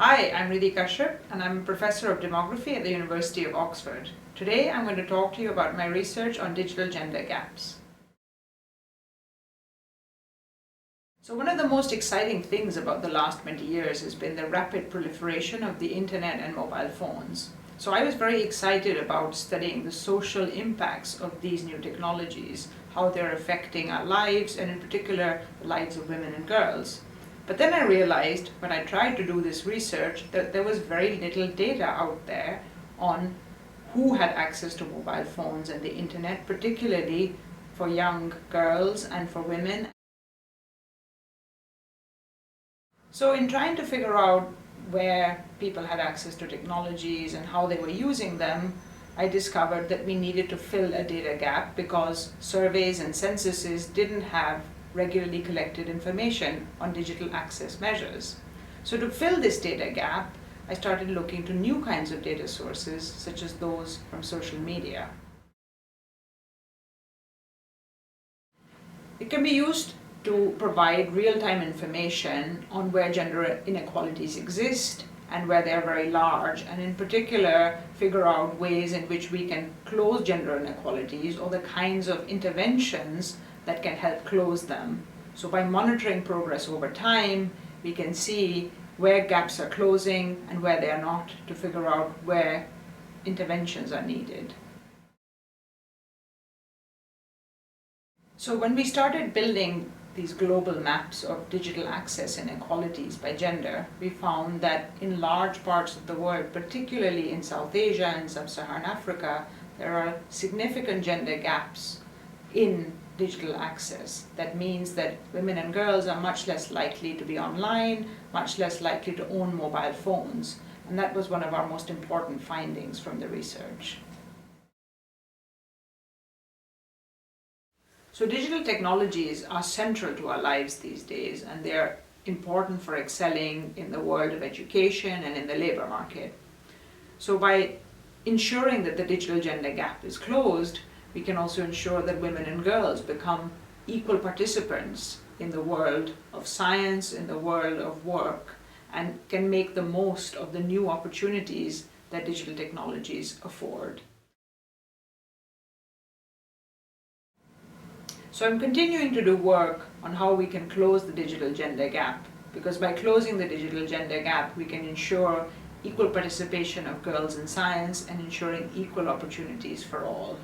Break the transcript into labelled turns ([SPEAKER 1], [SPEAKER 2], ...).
[SPEAKER 1] Hi, I'm Riddhi Kashyap and I'm a professor of demography at the University of Oxford. Today I'm going to talk to you about my research on digital gender gaps. So one of the most exciting things about the last 20 years has been the rapid proliferation of the internet and mobile phones. So I was very excited about studying the social impacts of these new technologies, how they're affecting our lives and in particular the lives of women and girls. But then I realized when I tried to do this research that there was very little data out there on who had access to mobile phones and the internet, particularly for young girls and for women. So in trying to figure out where people had access to technologies and how they were using them, I discovered that we needed to fill a data gap because surveys and censuses didn't have regularly collected information on digital access measures. So to fill this data gap, I started looking to new kinds of data sources, such as those from social media. It can be used to provide real-time information on where gender inequalities exist and where they are very large, and in particular figure out ways in which we can close gender inequalities or the kinds of interventions that can help close them. So by monitoring progress over time, we can see where gaps are closing and where they are not, to figure out where interventions are needed. So when we started building these global maps of digital access inequalities by gender, we found that in large parts of the world, particularly in South Asia and Sub-Saharan Africa, there are significant gender gaps in digital access. That means that women and girls are much less likely to be online, much less likely to own mobile phones. And that was one of our most important findings from the research. So digital technologies are central to our lives these days, and they're important for excelling in the world of education and in the labor market. So by ensuring that the digital gender gap is closed, we can also ensure that women and girls become equal participants in the world of science, in the world of work, and can make the most of the new opportunities that digital technologies afford. So I'm continuing to do work on how we can close the digital gender gap, because by closing the digital gender gap, we can ensure equal participation of girls in science and ensuring equal opportunities for all.